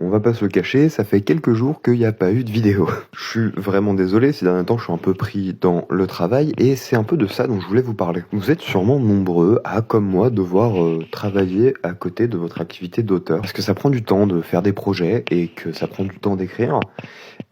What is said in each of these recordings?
on va pas se le cacher, ça fait quelques jours qu'il n'y a pas eu de vidéo. Je suis vraiment désolé, ces derniers temps je suis un peu pris dans le travail et c'est un peu de ça dont je voulais vous parler. Vous êtes sûrement nombreux à, comme moi, devoir travailler à côté de votre activité d'auteur. Parce que ça prend du temps de faire des projets et que ça prend du temps d'écrire.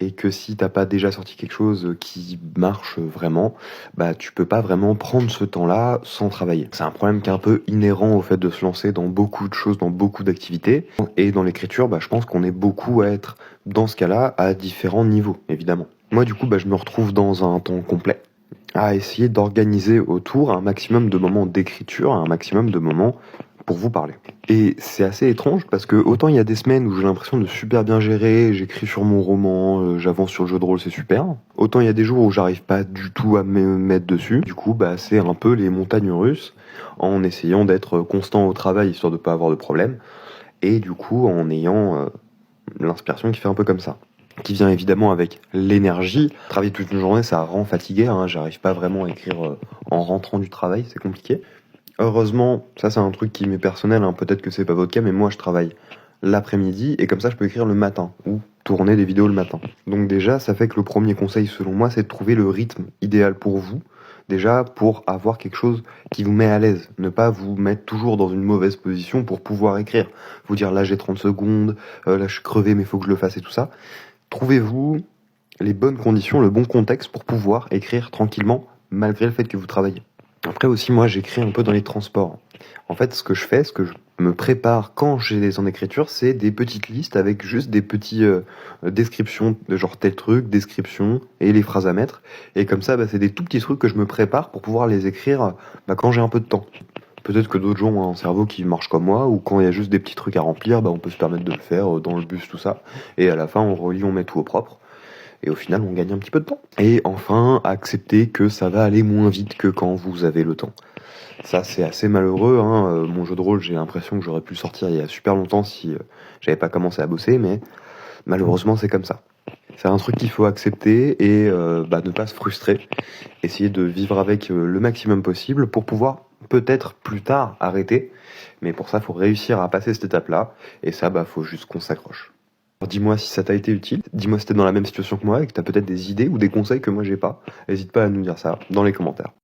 Et que si t'as pas déjà sorti quelque chose qui marche vraiment, bah tu peux pas vraiment prendre ce temps-là sans travailler. C'est un problème qui est un peu inhérent au fait de se lancer dans beaucoup de choses, dans beaucoup d'activités. Et dans l'écriture, bah je pense qu'on est beaucoup à être dans ce cas-là à différents niveaux, évidemment. Moi du coup, bah je me retrouve dans un temps complet à essayer d'organiser autour un maximum de moments d'écriture, un maximum de moments pour vous parler. Et c'est assez étrange parce que autant il y a des semaines où j'ai l'impression de super bien gérer, j'écris sur mon roman, j'avance sur le jeu de rôle, c'est super. Autant il y a des jours où j'arrive pas du tout à me mettre dessus. Du coup, bah c'est un peu les montagnes russes en essayant d'être constant au travail histoire de pas avoir de problème. Et du coup, en ayant l'inspiration qui fait un peu comme ça. Qui vient évidemment avec l'énergie. Travailler toute une journée, ça rend fatigué, hein. J'arrive pas vraiment à écrire en rentrant du travail, c'est compliqué. Heureusement, ça c'est un truc qui m'est personnel, hein. Peut-être que c'est pas votre cas, mais moi je travaille l'après-midi et comme ça je peux écrire le matin ou tourner des vidéos le matin. Donc déjà, ça fait que le premier conseil selon moi, c'est de trouver le rythme idéal pour vous. Déjà pour avoir quelque chose qui vous met à l'aise, ne pas vous mettre toujours dans une mauvaise position pour pouvoir écrire. Vous dire là j'ai 30 secondes, là je suis crevé mais faut que je le fasse et tout ça. Trouvez-vous les bonnes conditions, le bon contexte pour pouvoir écrire tranquillement malgré le fait que vous travaillez. Après aussi, moi, j'écris un peu dans les transports. En fait, ce que je fais, ce que je me prépare quand j'ai des en écriture, c'est des petites listes avec juste des petits descriptions de genre tel truc, description et les phrases à mettre. Et comme ça, bah, c'est des tout petits trucs que je me prépare pour pouvoir les écrire bah, quand j'ai un peu de temps. Peut-être que d'autres gens ont un cerveau qui marche comme moi, ou quand il y a juste des petits trucs à remplir, bah, on peut se permettre de le faire dans le bus, tout ça. Et à la fin, on relit, on met tout au propre. Et au final, on gagne un petit peu de temps. Et enfin, accepter que ça va aller moins vite que quand vous avez le temps. Ça, c'est assez malheureux, hein. Mon jeu de rôle, j'ai l'impression que j'aurais pu le sortir il y a super longtemps si j'avais pas commencé à bosser, mais malheureusement, c'est comme ça. C'est un truc qu'il faut accepter et bah, ne pas se frustrer. Essayer de vivre avec le maximum possible pour pouvoir peut-être plus tard arrêter. Mais pour ça, il faut réussir à passer cette étape-là. Et ça, bah, faut juste qu'on s'accroche. Alors, dis-moi si ça t'a été utile, dis-moi si t'es dans la même situation que moi et que t'as peut-être des idées ou des conseils que moi j'ai pas. N'hésite pas à nous dire ça dans les commentaires.